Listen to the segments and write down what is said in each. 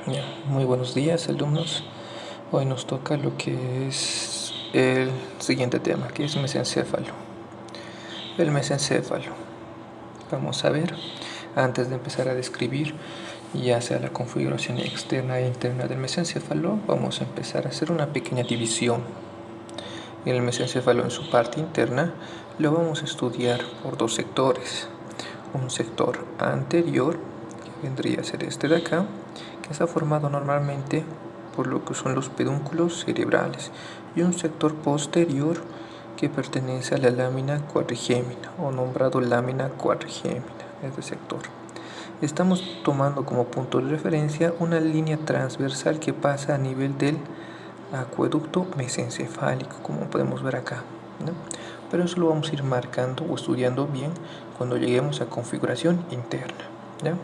Ya, muy buenos días, alumnos. Hoy nos toca lo que es el siguiente tema, que es mesencéfalo. El mesencéfalo. Vamos a ver, antes de empezar a describir ya sea la configuración externa e interna del mesencéfalo, vamos a empezar a hacer una pequeña división. El mesencéfalo en su parte interna lo vamos a estudiar por dos sectores. Un sector anterior, que vendría a ser este de acá, que está formado normalmente por lo que son los pedúnculos cerebrales, y un sector posterior que pertenece a la lámina cuadrigémina o nombrado lámina cuadrigémina, este sector. Estamos tomando como punto de referencia una línea transversal que pasa a nivel del acueducto mesencefálico, como podemos ver acá, ¿no? Pero eso lo vamos a ir marcando o estudiando bien cuando lleguemos a configuración interna, ¿ya?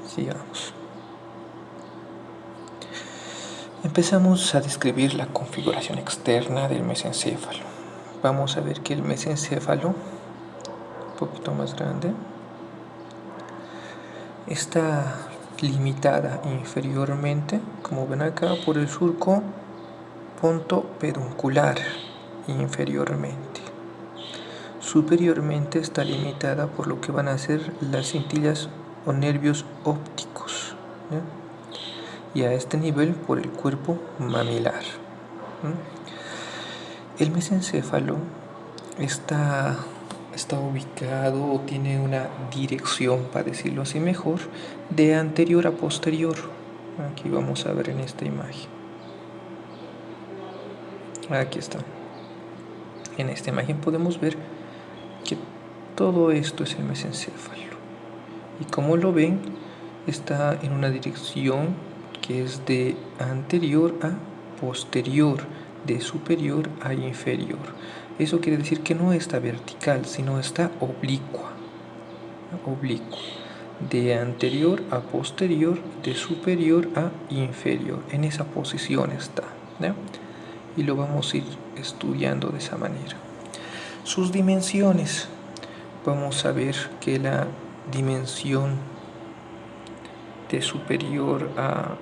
Sigamos. Empezamos a describir la configuración externa del mesencéfalo. Vamos a ver que el mesencéfalo, un poquito más grande, está limitada inferiormente, como ven acá, por el surco pontopeduncular inferiormente. Superiormente está limitada por lo que van a ser las cintillas o nervios ópticos, ¿ya? Y a este nivel por el cuerpo mamilar. El mesencéfalo está ubicado o tiene una dirección, para decirlo así mejor, de anterior a posterior. Aquí vamos a ver en esta imagen. Aquí está. En esta imagen podemos ver que todo esto es el mesencéfalo. Y como lo ven, está en una dirección que es de anterior a posterior, de superior a inferior. Eso quiere decir que no está vertical, sino está oblicua. De anterior a posterior, de superior a inferior. En esa posición está, ¿no? Y lo vamos a ir estudiando de esa manera. Sus dimensiones. Vamos a ver que la dimensión de superior a...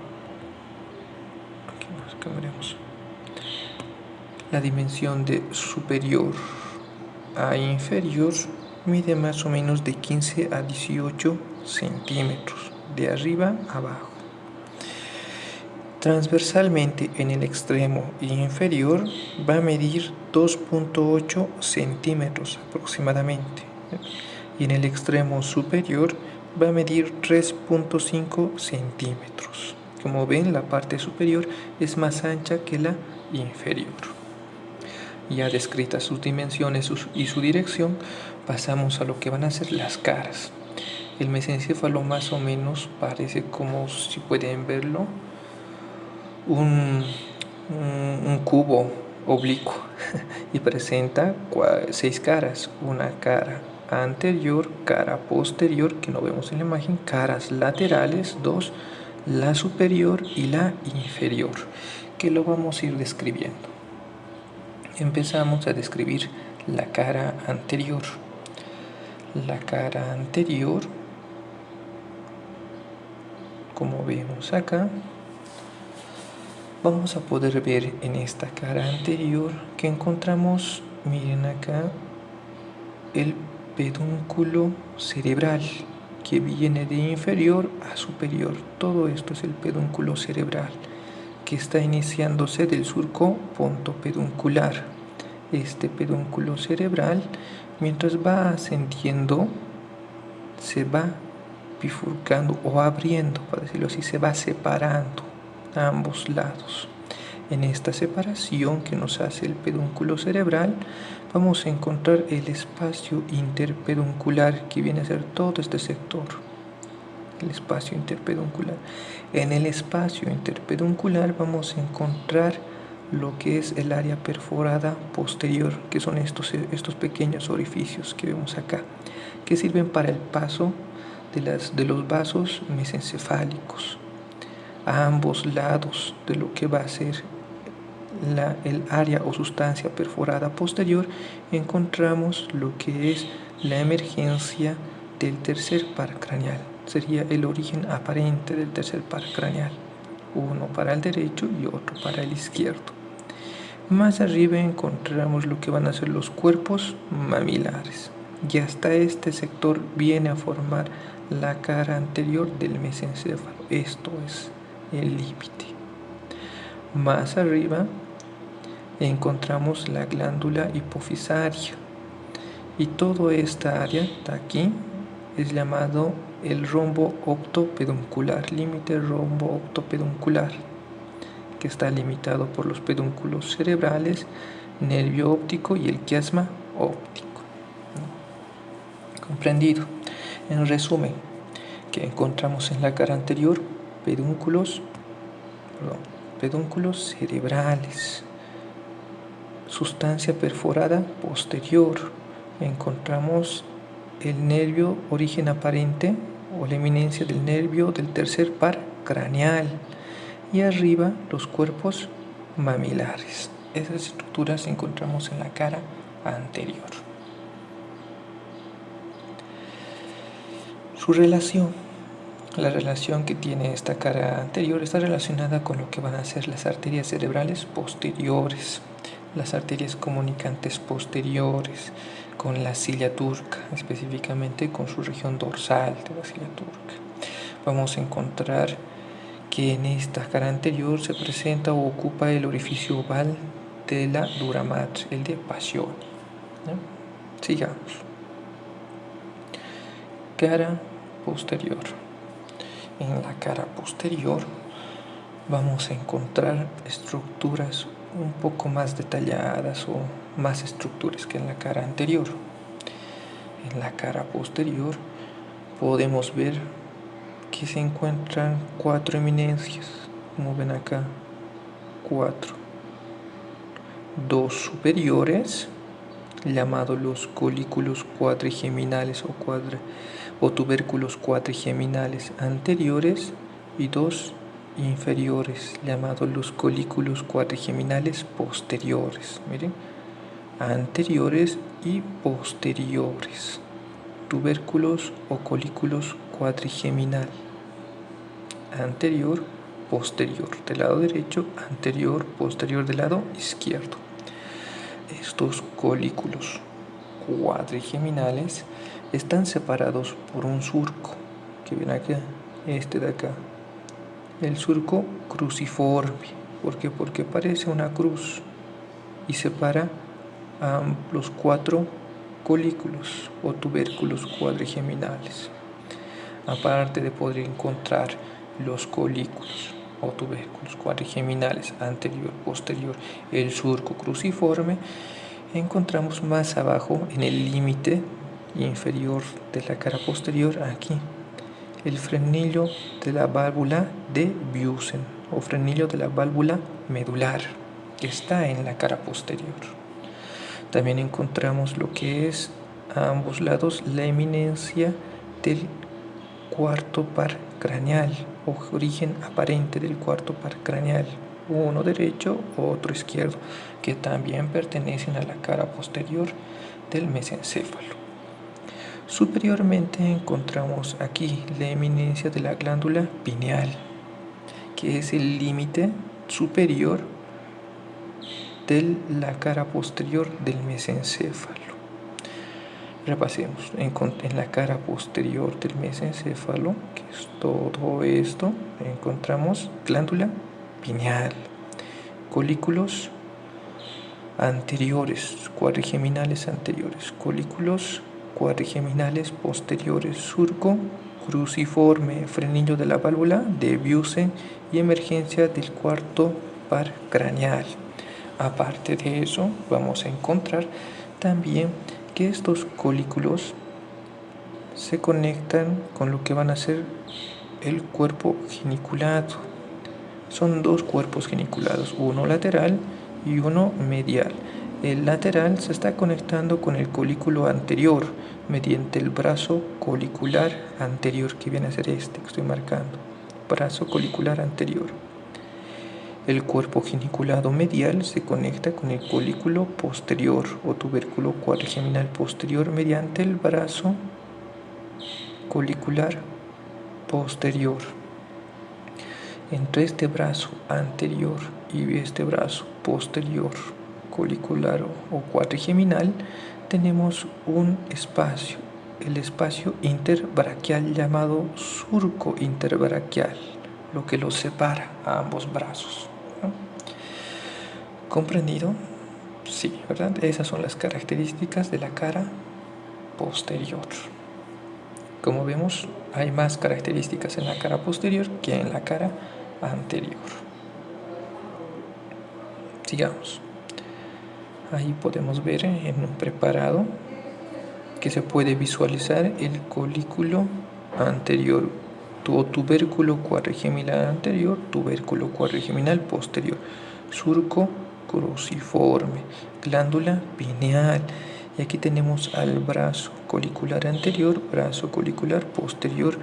La dimensión de superior a inferior mide más o menos de 15 a 18 centímetros, de arriba a abajo. Transversalmente en el extremo inferior va a medir 2.8 centímetros aproximadamente. Y en el extremo superior va a medir 3.5 centímetros. Como ven, la parte superior es más ancha que la inferior. Ya descritas sus dimensiones y su dirección, pasamos a lo que van a ser las caras. El mesencéfalo más o menos parece, como si pueden verlo, un cubo oblicuo y presenta 6 caras. Una cara anterior, cara posterior, que no vemos en la imagen, caras laterales, 2, la superior y la inferior, que lo vamos a ir describiendo. Empezamos a describir la cara anterior. La cara anterior, como vemos acá, vamos a poder ver en esta cara anterior que encontramos, miren acá, el pedúnculo cerebral, que viene de inferior a superior. Todo esto es el pedúnculo cerebral, que está iniciándose del surco pontopeduncular. Este pedúnculo cerebral, mientras va ascendiendo, se va bifurcando o abriendo, para decirlo así, se va separando a ambos lados. En esta separación que nos hace el pedúnculo cerebral, vamos a encontrar el espacio interpeduncular, que viene a ser todo este sector. El espacio interpeduncular. En el espacio interpeduncular vamos a encontrar lo que es el área perforada posterior, que son estos pequeños orificios que vemos acá, que sirven para el paso de los vasos mesencefálicos a ambos lados de lo que va a ser el área o sustancia perforada posterior. Encontramos lo que es la emergencia del tercer par craneal. sería el origen aparente del tercer par craneal, uno para el derecho y otro para el izquierdo. Más arriba encontramos lo que van a ser los cuerpos mamilares, y hasta este sector viene a formar la cara anterior del mesencéfalo. Esto es el límite. Más arriba encontramos la glándula hipofisaria, y toda esta área de aquí es llamado el rombo optopeduncular, límite rombo optopeduncular, que está limitado por los pedúnculos cerebrales, nervio óptico y el quiasma óptico. Comprendido. En resumen, que encontramos en la cara anterior pedúnculos cerebrales, sustancia perforada posterior. Encontramos el nervio origen aparente o la eminencia del nervio del tercer par craneal, y arriba los cuerpos mamilares. Esas estructuras encontramos en la cara anterior. Su relación, la relación que tiene esta cara anterior está relacionada con lo que van a ser las arterias cerebrales posteriores, las arterias comunicantes posteriores, con la silla turca, específicamente con su región dorsal de la silla turca. Vamos a encontrar que en esta cara anterior se presenta o ocupa el orificio oval de la dura madre, el de Pacioni. Sigamos. Cara posterior. En la cara posterior vamos a encontrar estructuras un poco más detalladas o más estructuras que en la cara anterior. En la cara posterior podemos ver que se encuentran 4 eminencias, como ven acá, 4. 2 superiores, llamados los colículos cuadrigeminales o tubérculos cuadrigeminales anteriores, y 2 inferiores, llamados los colículos cuadrigeminales posteriores. Miren, anteriores y posteriores, tubérculos o colículos cuadrigeminal, anterior, posterior del lado derecho, anterior, posterior del lado izquierdo. Estos colículos cuadrigeminales están separados por un surco, que ven acá, este de acá, el surco cruciforme. ¿Por qué? Porque parece una cruz y separa a los 4 colículos o tubérculos cuadrigeminales. Aparte de poder encontrar los colículos o tubérculos cuadrigeminales anterior, posterior, el surco cruciforme, encontramos más abajo en el límite inferior de la cara posterior, aquí, el frenillo de la válvula de Biusen o frenillo de la válvula medular, que está en la cara posterior. También encontramos lo que es a ambos lados la eminencia del cuarto par craneal o origen aparente del cuarto par craneal, uno derecho, otro izquierdo, que también pertenecen a la cara posterior del mesencéfalo. Superiormente encontramos aquí la eminencia de la glándula pineal, que es el límite superior de la cara posterior del mesencéfalo. Repasemos. En la cara posterior del mesencéfalo, que es todo esto, encontramos glándula pineal, colículos anteriores, cuadrigeminales anteriores, colículos cuadrigeminales posteriores, surco cruciforme, frenillo de la válvula de Biusen y emergencia del cuarto par craneal. Aparte de eso, vamos a encontrar también que estos colículos se conectan con lo que van a ser el cuerpo geniculado. Son 2 cuerpos geniculados, uno lateral y uno medial. El lateral se está conectando con el colículo anterior mediante el brazo colicular anterior, que viene a ser este que estoy marcando, brazo colicular anterior. El cuerpo geniculado medial se conecta con el colículo posterior o tubérculo cuadrigeminal posterior mediante el brazo colicular posterior. Entre este brazo anterior y este brazo posterior colicular o cuadrigeminal tenemos un espacio, el espacio interbraquial llamado surco interbraquial, lo que los separa a ambos brazos, ¿no? ¿Comprendido? Sí, ¿verdad? Esas son las características de la cara posterior. Como vemos, hay más características en la cara posterior que en la cara anterior. Sigamos. Ahí podemos ver en un preparado que se puede visualizar el colículo anterior o tubérculo cuadrigeminal anterior, tubérculo cuadrigeminal posterior, surco cruciforme, glándula pineal. Y aquí tenemos al brazo colicular anterior, brazo colicular posterior,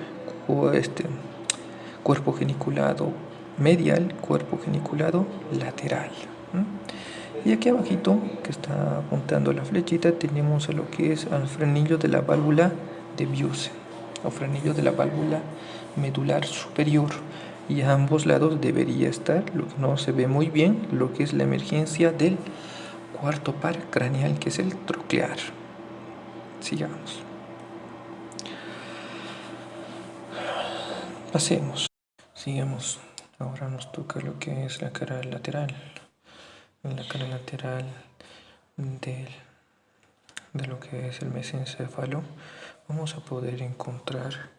cuerpo geniculado medial, cuerpo geniculado lateral. Y aquí abajito, que está apuntando la flechita, tenemos a lo que es al frenillo de la válvula de Biusen, o frenillo de la válvula medular superior. Y a ambos lados debería estar, lo que no se ve muy bien, lo que es la emergencia del cuarto par craneal, que es el troclear. Sigamos. Pasemos. Sigamos. Ahora nos toca lo que es la cara lateral. En la cara lateral de lo que es el mesencéfalo vamos a poder encontrar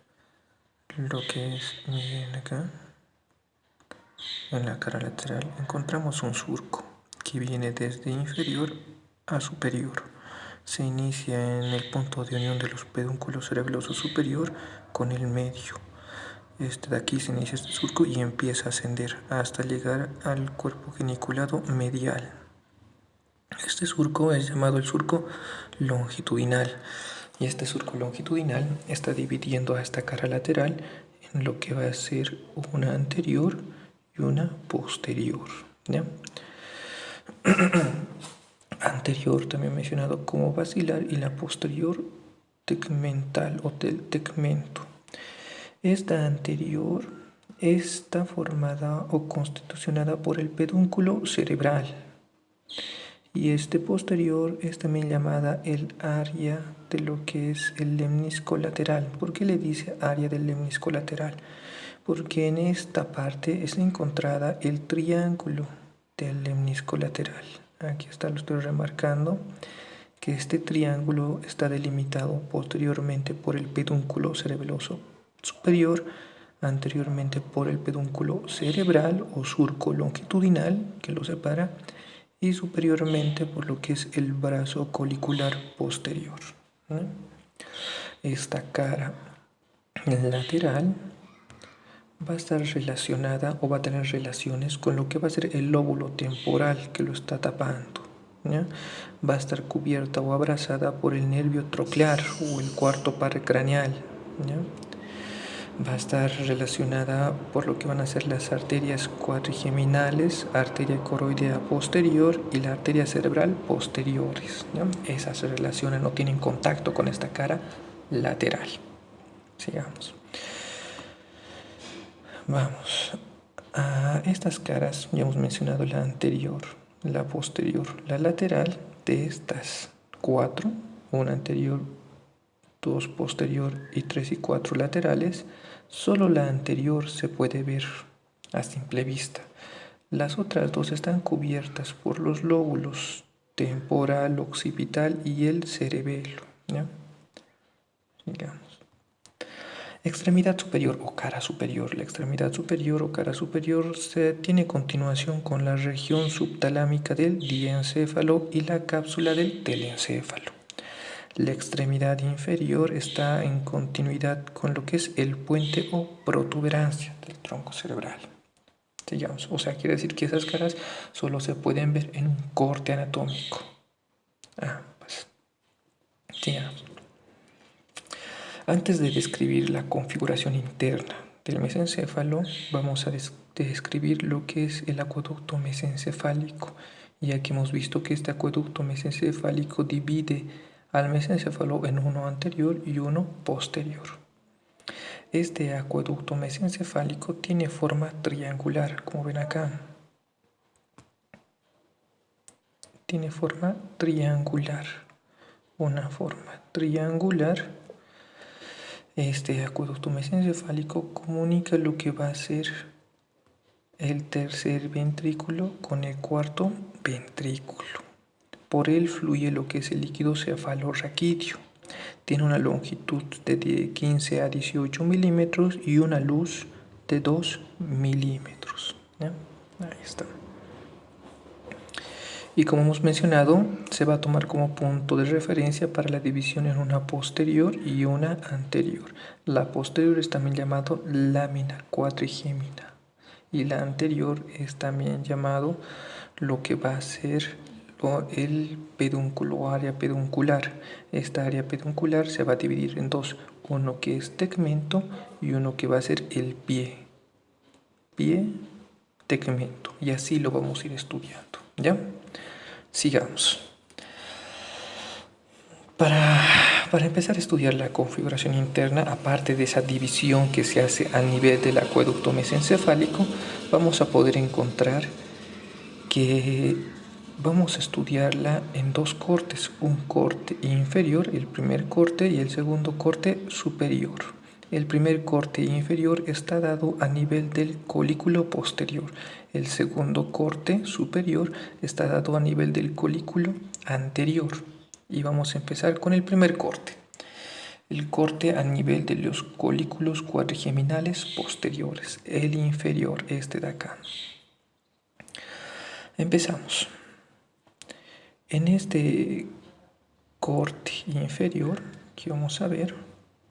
lo que es, miren acá, en la cara lateral encontramos un surco que viene desde inferior a superior. Se inicia en el punto de unión de los pedúnculos cerebeloso superior con el medio. De aquí se inicia este surco y empieza a ascender hasta llegar al cuerpo geniculado medial. Este surco es llamado el surco longitudinal, y este surco longitudinal está dividiendo a esta cara lateral en lo que va a ser una anterior y una posterior, ¿ya? Anterior también mencionado como basilar y la posterior tegmental o del tegmento. Esta anterior está formada o constitucionada por el pedúnculo cerebral. Y este posterior es también llamada el área de lo que es el lemnisco lateral. ¿Por qué le dice área del lemnisco lateral? Porque en esta parte es encontrada el triángulo del lemnisco lateral. Aquí está, lo estoy remarcando, que este triángulo está delimitado posteriormente por el pedúnculo cerebeloso superior, anteriormente por el pedúnculo cerebral o surco longitudinal que lo separa, y superiormente por lo que es el brazo colicular posterior, ¿no? Esta cara lateral va a estar relacionada o va a tener relaciones con lo que va a ser el lóbulo temporal que lo está tapando, ¿ya? Va a estar cubierta o abrazada por el nervio troclear o el cuarto par craneal, ¿ya? Va a estar relacionada por lo que van a ser las arterias cuadrigeminales, arteria coroidea posterior y la arteria cerebral posteriores, ¿no? Esas relaciones no tienen contacto con esta cara lateral. Sigamos. Vamos a estas caras. Ya hemos mencionado la anterior, la posterior, la lateral. De estas 4, una anterior, 2 posterior y 3 y 4 laterales, solo la anterior se puede ver a simple vista. Las otras 2 están cubiertas por los lóbulos temporal, occipital y el cerebelo, ¿ya? Digamos. Extremidad superior o cara superior. La extremidad superior o cara superior se tiene continuación con la región subtalámica del diencéfalo y la cápsula del telencéfalo. La extremidad inferior está en continuidad con lo que es el puente o protuberancia del tronco cerebral. Sigamos. O sea, quiere decir que esas caras solo se pueden ver en un corte anatómico. Pues, sigamos. Antes de describir la configuración interna del mesencéfalo, vamos a describir lo que es el acueducto mesencefálico, ya que hemos visto que este acueducto mesencefálico divide al mesencéfalo en uno anterior y uno posterior. Este acueducto mesencefálico tiene forma triangular, como ven acá. Tiene forma triangular, una forma triangular. Este acueducto mesencefálico comunica lo que va a ser el tercer ventrículo con el cuarto ventrículo. Por él fluye lo que es el líquido cefalorraquídeo. Tiene una longitud de 15 a 18 milímetros y una luz de 2 milímetros. ¿Ya? Ahí está. Y como hemos mencionado, se va a tomar como punto de referencia para la división en una posterior y una anterior. La posterior es también llamado lámina cuatrigémina y la anterior es también llamado lo que va a ser el pedúnculo o área peduncular. Esta área peduncular se va a dividir en dos, uno que es tegmento y uno que va a ser el pie. Pie, tegmento, y así lo vamos a ir estudiando, ¿ya? Sigamos. Para empezar a estudiar la configuración interna, aparte de esa división que se hace a nivel del acueducto mesencefálico, vamos a poder encontrar que vamos a estudiarla en dos cortes, un corte inferior, el primer corte, y el segundo corte superior. El primer corte inferior está dado a nivel del colículo posterior. El segundo corte superior está dado a nivel del colículo anterior. Y vamos a empezar con el primer corte. El corte a nivel de los colículos cuadrigeminales posteriores, el inferior, este de acá. Empezamos. En este corte inferior que vamos a ver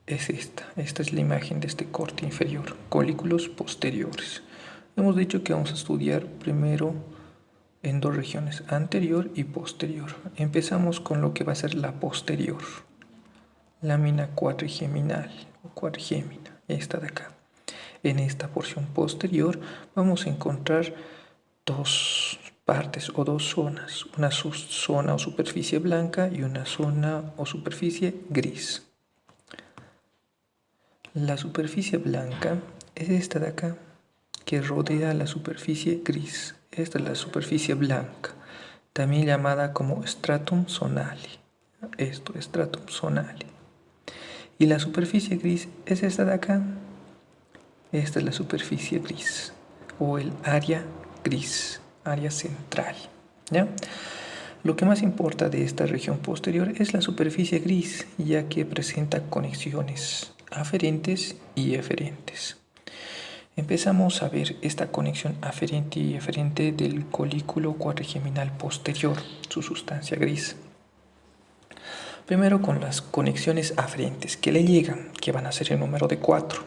es esta. Esta es la imagen de este corte inferior, colículos posteriores. Hemos dicho que vamos a estudiar primero en dos regiones, anterior y posterior. Empezamos con lo que va a ser la posterior, lámina cuadrigeminal o cuadrigémina, esta de acá. En esta porción posterior vamos a encontrar dos partes o dos zonas, una zona o superficie blanca y una zona o superficie gris. La superficie blanca es esta de acá, que rodea la superficie gris. Esta es la superficie blanca, también llamada como stratum zonale. Esto, stratum zonale. Y la superficie gris es esta de acá. Esta es la superficie gris o el área gris, área central, ¿ya? Lo que más importa de esta región posterior es la superficie gris, ya que presenta conexiones aferentes y eferentes. Empezamos a ver esta conexión aferente y eferente del colículo cuadrigeminal posterior, su sustancia gris. Primero con las conexiones aferentes que le llegan, que van a ser el número de 4.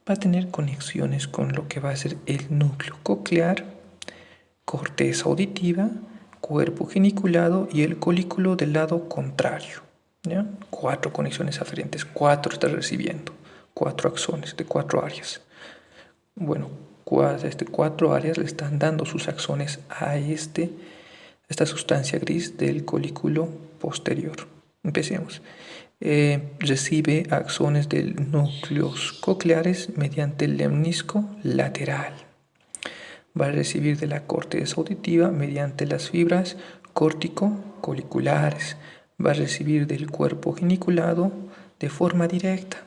Va a tener conexiones con lo que va a ser el núcleo coclear, corteza auditiva, cuerpo geniculado y el colículo del lado contrario. ¿Ya? 4 conexiones aferentes, 4 está recibiendo, 4 axones de 4 áreas. Bueno, 4 áreas le están dando sus axones a esta sustancia gris del colículo posterior. Empecemos. Recibe axones de núcleos cocleares mediante el lemnisco lateral. Va a recibir de la corteza auditiva mediante las fibras córtico-coliculares. Va a recibir del cuerpo geniculado de forma directa.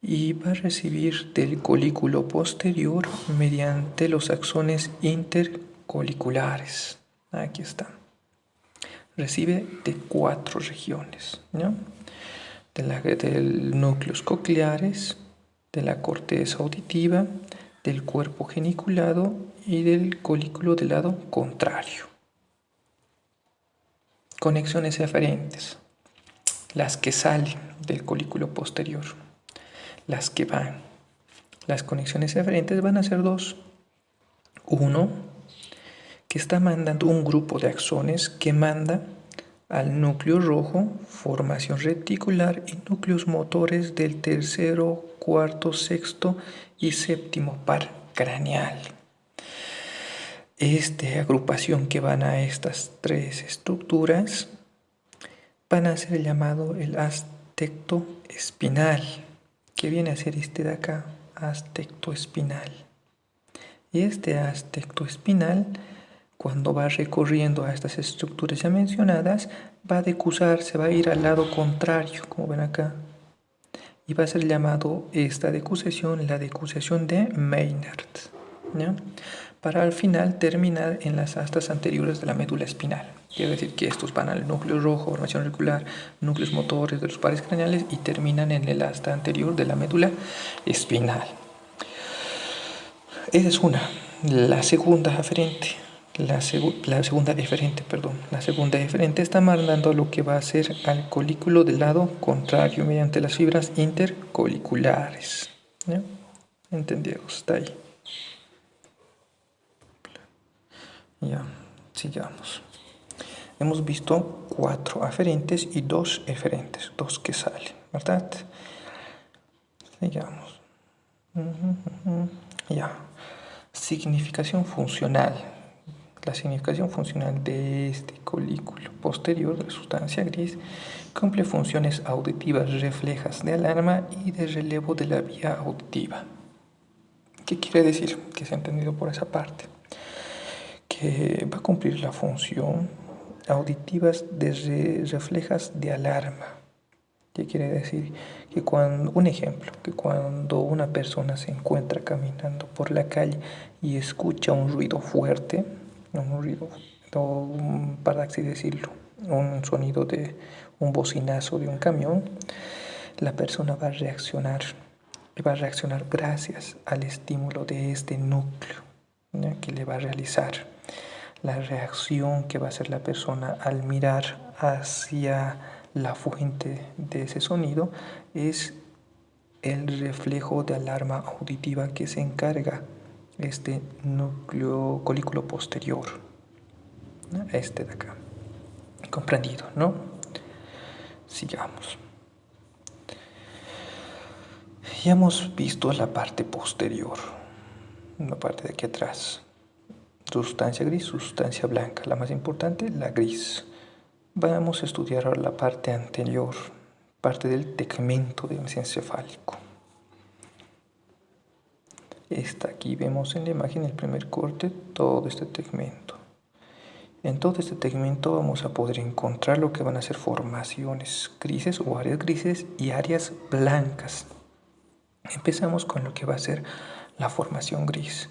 Y va a recibir del colículo posterior mediante los axones intercoliculares. Aquí está. Recibe de 4 regiones, ¿no? De núcleos cocleares, de la corteza auditiva, del cuerpo geniculado y del colículo del lado contrario. Conexiones eferentes, las que salen del colículo posterior, las que van. Las conexiones eferentes van a ser 2. Uno, que está mandando un grupo de axones que manda al núcleo rojo, formación reticular y núcleos motores del tercero, cuarto, sexto y séptimo par craneal. Esta agrupación que van a estas 3 estructuras van a ser llamado el astecto espinal. ¿Qué viene a ser este de acá? Astecto espinal. Y este astecto espinal, cuando va recorriendo a estas estructuras ya mencionadas, va a decusar, se va a ir al lado contrario, como ven acá. Y va a ser llamado esta decusación la decusación de Maynard, ¿ya? Para al final terminar en las astas anteriores de la médula espinal. Quiere decir que estos van al núcleo rojo, formación auricular, núcleos motores de los pares craneales y terminan en el asta anterior de la médula espinal. Esa es una. La segunda aferente. La segunda eferente está mandando lo que va a ser al colículo del lado contrario mediante las fibras intercoliculares. ¿Ya? ¿Entendemos? Está ahí. Ya, sigamos. Hemos visto 4 aferentes y 2 eferentes, 2 que salen, ¿verdad? Sigamos. Ya. Significación funcional. La significación funcional de este colículo posterior de la sustancia gris cumple funciones auditivas reflejas de alarma y de relevo de la vía auditiva. ¿Qué quiere decir? Que se ha entendido por esa parte. Que va a cumplir la función auditivas de reflejas de alarma. ¿Qué quiere decir? Que un ejemplo, que cuando una persona se encuentra caminando por la calle y escucha un ruido fuerte, para así decirlo, un sonido de un bocinazo de un camión, la persona va a reaccionar gracias al estímulo de este núcleo, ¿ya? Que le va a realizar. La reacción que va a hacer la persona al mirar hacia la fuente de ese sonido es el reflejo de alarma auditiva que se encarga este núcleo colículo posterior, ¿no? Este de acá. Comprendido, ¿no? Sigamos. Ya hemos visto la parte posterior, la parte de aquí atrás. Sustancia gris, sustancia blanca. La más importante, la gris. Vamos a estudiar ahora la parte anterior, parte del tegmento del mesencefálico. Aquí vemos en la imagen el primer corte, todo este tegmento. En todo este tegmento vamos a poder encontrar lo que van a ser formaciones grises o áreas grises y áreas blancas. Empezamos con lo que va a ser la formación gris.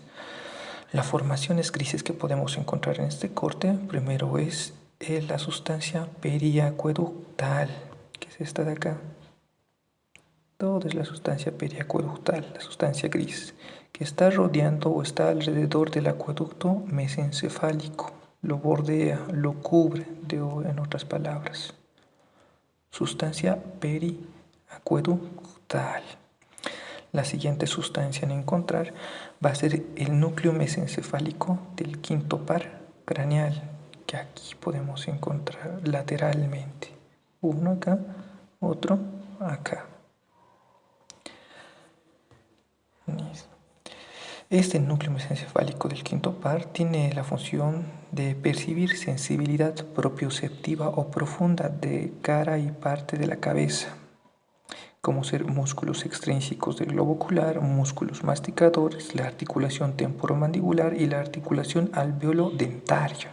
Las formaciones grises que podemos encontrar en este corte, primero es la sustancia periacueductal, que es esta de acá. Todo es la sustancia periacueductal, la sustancia gris, que está rodeando o está alrededor del acueducto mesencefálico. Lo bordea, lo cubre, en otras palabras. Sustancia periacueductal. La siguiente sustancia en encontrar va a ser el núcleo mesencefálico del quinto par craneal, que aquí podemos encontrar lateralmente. Uno acá, otro acá. Este núcleo mesencefálico del quinto par tiene la función de percibir sensibilidad propioceptiva o profunda de cara y parte de la cabeza, como ser músculos extrínsecos del globo ocular, músculos masticadores, la articulación temporomandibular y la articulación alveolo-dentaria.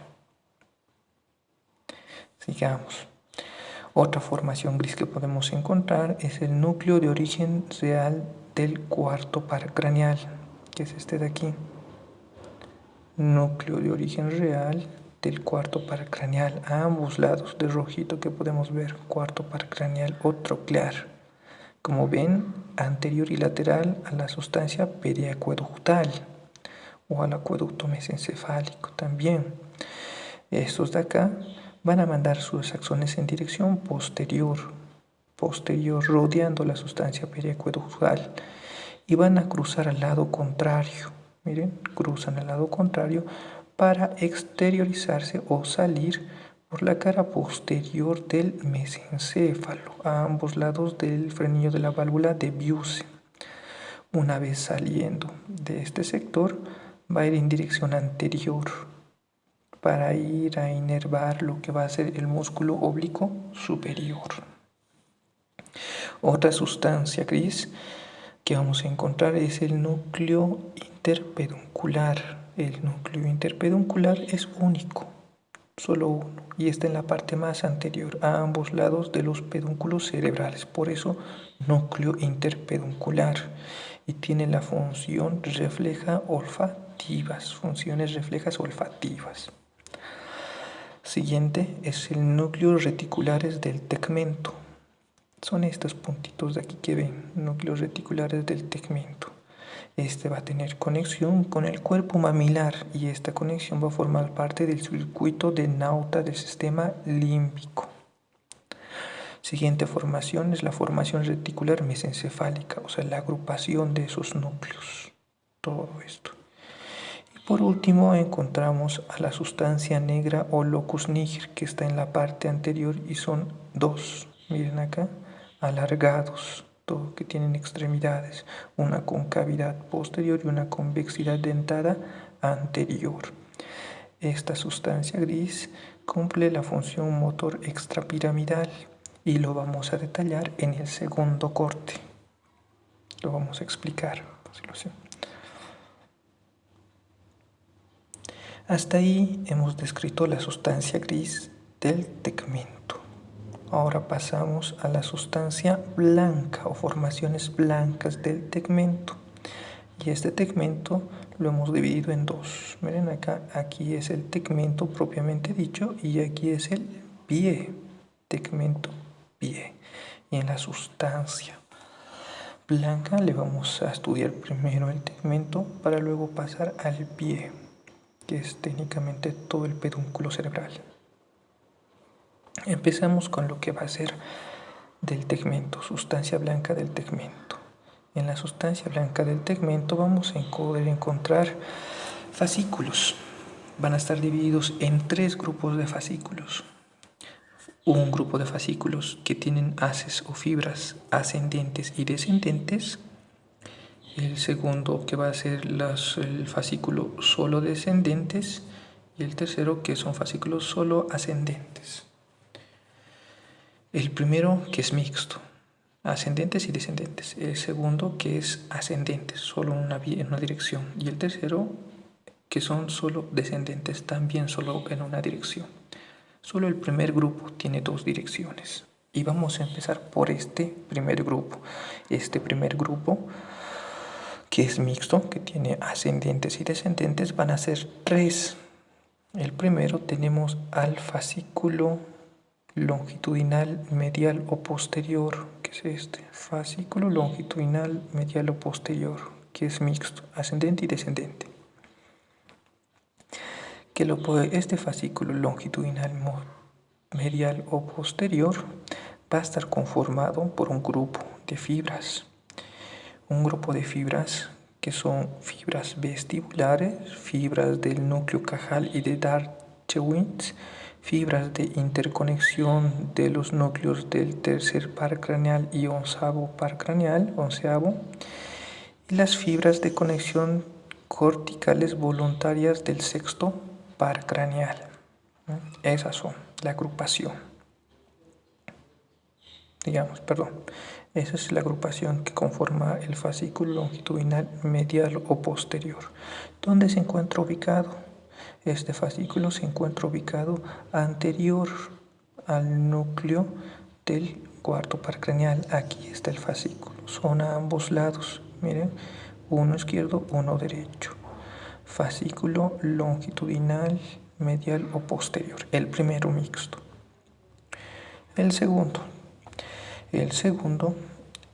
Sigamos. Otra formación gris que podemos encontrar es el núcleo de origen real del cuarto par craneal, que es este de aquí. Núcleo de origen real del cuarto par craneal, a ambos lados de rojito que podemos ver, cuarto par craneal o troclear. Como ven, anterior y lateral a la sustancia periacueductal o al acueducto mesencefálico también. Estos de acá van a mandar sus axones en dirección posterior, rodeando la sustancia periacueductal y van a cruzar al lado contrario. Miren, cruzan al lado contrario para exteriorizarse o salir por la cara posterior del mesencéfalo, a ambos lados del frenillo de la válvula de Biusse. Una vez saliendo de este sector, va a ir en dirección anterior para ir a inervar lo que va a ser el músculo oblicuo superior. Otra sustancia gris que vamos a encontrar es el núcleo interpeduncular. El núcleo interpeduncular es único, solo uno, y está en la parte más anterior, a ambos lados de los pedúnculos cerebrales. Por eso, núcleo interpeduncular. Y tiene la función funciones reflejas olfativas. Siguiente es el núcleo reticulares del tegmento. Son estos puntitos de aquí que ven, núcleos reticulares del tegmento. Este va a tener conexión con el cuerpo mamilar y esta conexión va a formar parte del circuito de Nauta del sistema límbico. Siguiente formación es la formación reticular mesencefálica, o sea, la agrupación de esos núcleos. Todo esto. Y por último encontramos a la sustancia negra o locus niger, que está en la parte anterior y son dos. Miren acá, alargados, todo que tienen extremidades, una concavidad posterior y una convexidad dentada anterior. Esta sustancia gris cumple la función motor extrapiramidal y lo vamos a detallar en el segundo corte. Lo vamos a explicar. Hasta ahí hemos descrito la sustancia gris del tegmento. Ahora pasamos a la sustancia blanca o formaciones blancas del tegmento. Y este tegmento lo hemos dividido en dos. Miren acá, aquí es el tegmento propiamente dicho y aquí es el pie. Tegmento, pie. Y en la sustancia blanca le vamos a estudiar primero el tegmento para luego pasar al pie, que es técnicamente todo el pedúnculo cerebral. Empezamos con lo que va a ser del tegmento, sustancia blanca del tegmento. En la sustancia blanca del tegmento vamos a poder encontrar fascículos. Van a estar divididos en 3 grupos de fascículos. Un grupo de fascículos que tienen haces o fibras ascendentes y descendentes. El segundo que va a ser el fascículo solo descendentes. Y el tercero que son fascículos solo ascendentes. El primero que es mixto, ascendentes y descendentes. El segundo que es ascendentes, solo en una dirección. Y el tercero que son solo descendentes, también solo en una dirección. Solo el primer grupo tiene 2 direcciones. Y vamos a empezar por este primer grupo. Este primer grupo, que es mixto, que tiene ascendentes y descendentes, van a ser 3. El primero tenemos al fascículo longitudinal medial o posterior, que es este. Fascículo longitudinal medial o posterior, que es mixto, ascendente y descendente. Este fascículo longitudinal medial o posterior va a estar conformado por un grupo de fibras. Un grupo de fibras que son fibras vestibulares, fibras del núcleo cajal y de Darchewitz, fibras de interconexión de los núcleos del tercer par craneal y onceavo par craneal, y las fibras de conexión corticales voluntarias del sexto par craneal. Esas son la agrupación. Esa es la agrupación que conforma el fascículo longitudinal medial o posterior. ¿Dónde se encuentra ubicado? Este fascículo se encuentra ubicado anterior al núcleo del cuarto par craneal. Aquí está el fascículo. Son a ambos lados. Miren, uno izquierdo, uno derecho. Fascículo longitudinal medial o posterior. El primero mixto. El segundo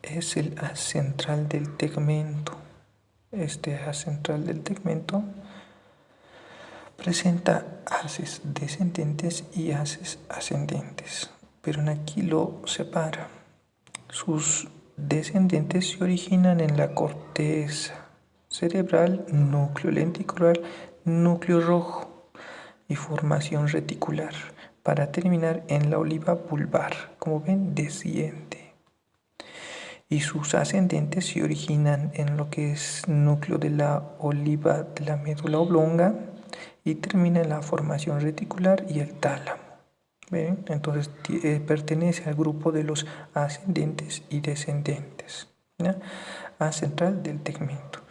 es el haz central del tegmento. Este haz central del tegmento presenta haces descendentes y haces ascendentes, pero aquí lo separa. Sus descendentes se originan en la corteza cerebral, núcleo lenticular, núcleo rojo y formación reticular, para terminar en la oliva vulvar. Como ven, desciende. Y sus ascendentes se originan en lo que es núcleo de la oliva de la médula oblonga y termina en la formación reticular y el tálamo. ¿Ven? Entonces pertenece al grupo de los ascendentes y descendentes, ¿ya? A central del tegmento.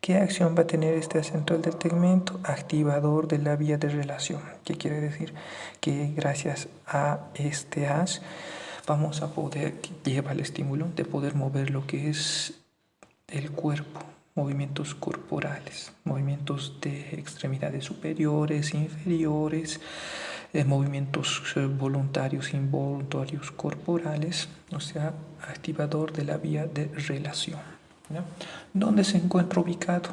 ¿Qué acción va a tener este central del tegmento? Activador de la vía de relación. ¿Qué quiere decir? Que gracias a este as vamos a poder, lleva el estímulo de poder mover lo que es el cuerpo, movimientos corporales, movimientos de extremidades superiores, inferiores, movimientos voluntarios, involuntarios, corporales, o sea, activador de la vía de relación, ¿no? ¿Dónde se encuentra ubicado?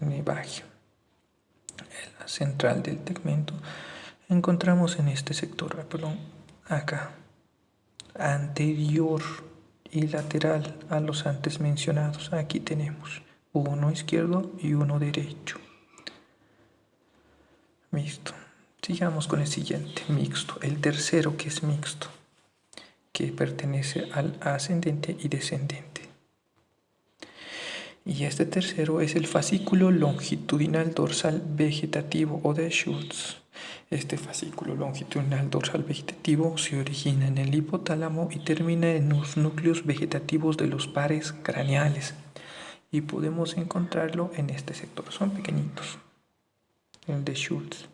En el bajo, en la central del tegmento. Encontramos en este sector, perdón, acá, anterior y lateral a los antes mencionados. Aquí tenemos uno izquierdo y uno derecho. Listo. Sigamos con el siguiente, mixto. El tercero, que es mixto, que pertenece al ascendente y descendente. Y este tercero es el fascículo longitudinal dorsal vegetativo o de Schultz. Este fascículo longitudinal dorsal vegetativo se origina en el hipotálamo y termina en los núcleos vegetativos de los pares craneales. Y podemos encontrarlo en este sector. Son pequeñitos. El de Schultz.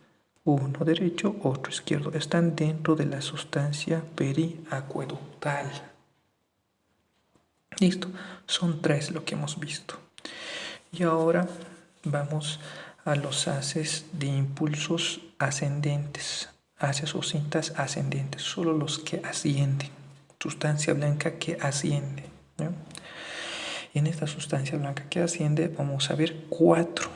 Uno derecho, otro izquierdo. Están dentro de la sustancia periacueductal. Listo. Son tres lo que hemos visto. Y ahora vamos a los haces de impulsos ascendentes. Haces o cintas ascendentes. Solo los que ascienden. Sustancia blanca que asciende, ¿no? Y en esta sustancia blanca que asciende vamos a ver cuatro.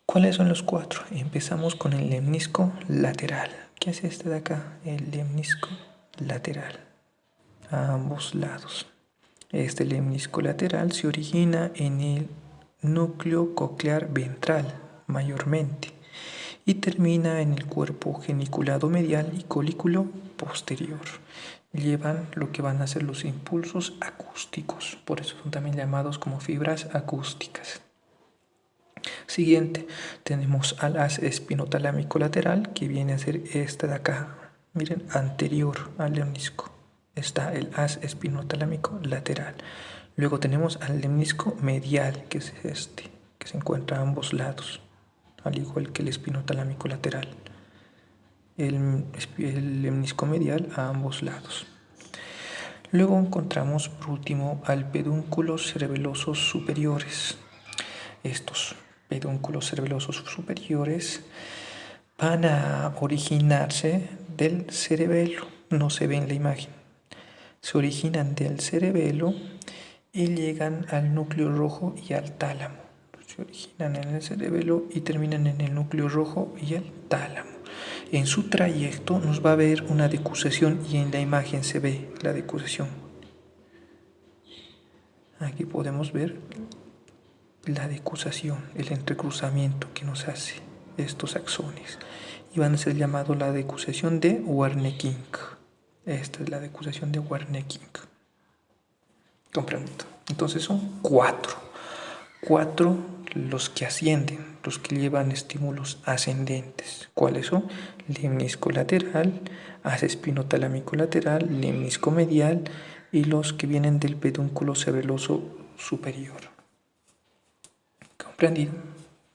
¿Cuáles son los cuatro? Empezamos con el lemnisco lateral. ¿Qué es este de acá? El lemnisco lateral. A ambos lados. Este lemnisco lateral se origina en el núcleo coclear ventral, mayormente, y termina en el cuerpo geniculado medial y colículo posterior. Llevan lo que van a ser los impulsos acústicos, por eso son también llamados como fibras acústicas. Siguiente, tenemos al haz espinotalámico lateral, que viene a ser este de acá. Miren, anterior al lemnisco está el haz espinotalámico lateral. Luego tenemos al lemnisco medial, que es este, que se encuentra a ambos lados, al igual que el espinotalámico lateral. El lemnisco medial a ambos lados. Luego encontramos por último al pedúnculos cerebelosos superiores. Estos pedúnculos cerebelosos superiores van a originarse del cerebelo, no se ve en la imagen. Se originan del cerebelo y llegan al núcleo rojo y al tálamo. Se originan en el cerebelo y terminan en el núcleo rojo y el tálamo. En su trayecto nos va a ver una decusación y en la imagen se ve la decusación. Aquí podemos ver la decusación, el entrecruzamiento que nos hace estos axones. Y van a ser llamados la decusación de Wernicke. Esta es la decusación de Wernicke. ¿Comprendo? Entonces son cuatro los que ascienden, los que llevan estímulos ascendentes. ¿Cuáles son? Lemnisco lateral, haz espinotalámico lateral, lemnisco medial y los que vienen del pedúnculo cerebeloso superior. ¿Comprendido?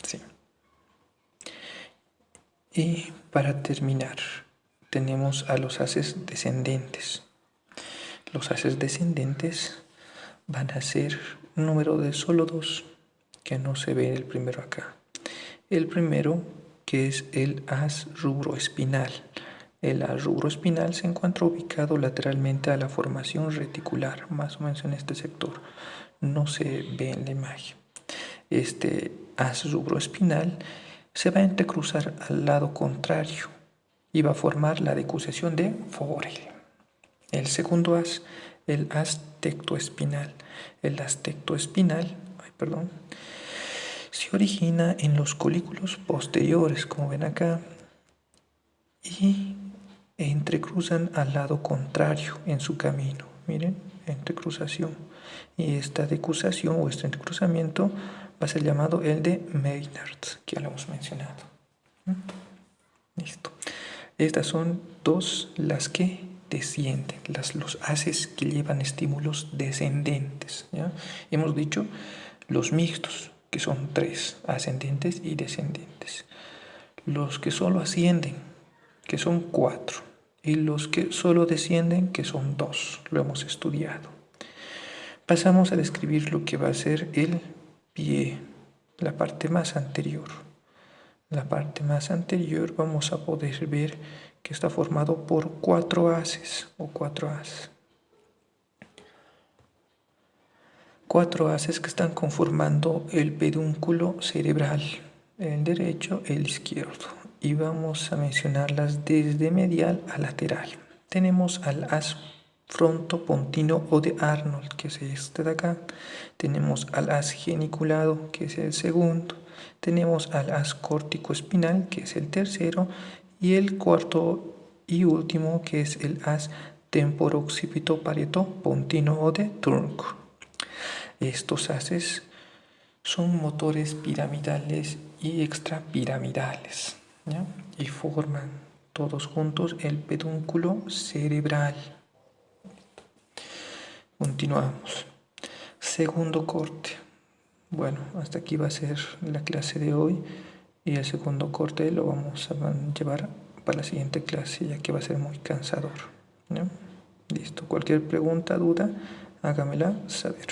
Sí. Y para terminar, tenemos a los haces descendentes. Los haces descendentes van a ser un número de solo dos, que no se ve el primero acá. El primero, que es el haz rubroespinal. El haz rubroespinal se encuentra ubicado lateralmente a la formación reticular, más o menos en este sector. No se ve en la imagen. Este haz rubroespinal se va a entrecruzar al lado contrario y va a formar la decusación de Forel. El segundo haz, el haz tectoespinal. El haz tectoespinal, se origina en los colículos posteriores, como ven acá, y entrecruzan al lado contrario en su camino. Miren, entrecruzación. Y esta decusación o este entrecruzamiento va a ser llamado el de Maynard, que ya lo hemos mencionado. Listo. Estas son dos las que descienden, los haces que llevan estímulos descendentes, ¿ya? Hemos dicho los mixtos, que son 3, ascendentes y descendentes. Los que solo ascienden, que son 4, y los que solo descienden, que son 2, lo hemos estudiado. Pasamos a describir lo que va a ser el pie, la parte más anterior. La parte más anterior vamos a poder ver que está formado por 4 haces o 4 haces. 4 haces que están conformando el pedúnculo cerebral, el derecho e el izquierdo. Y vamos a mencionarlas desde medial a lateral. Tenemos al haz frontopontino o de Arnold, que es este de acá. Tenemos al haz geniculado, que es el segundo. Tenemos al haz córtico-espinal, que es el tercero. Y el cuarto y último, que es el haz temporo-occipito-parieto-pontino o de Turk. Estos haces son motores piramidales y extrapiramidales, ¿ya? Y forman todos juntos el pedúnculo cerebral. Continuamos. Segundo corte. Bueno, hasta aquí va a ser la clase de hoy y el segundo corte lo vamos a llevar para la siguiente clase, ya que va a ser muy cansador, ¿no? Listo. Cualquier pregunta, duda, hágamela saber.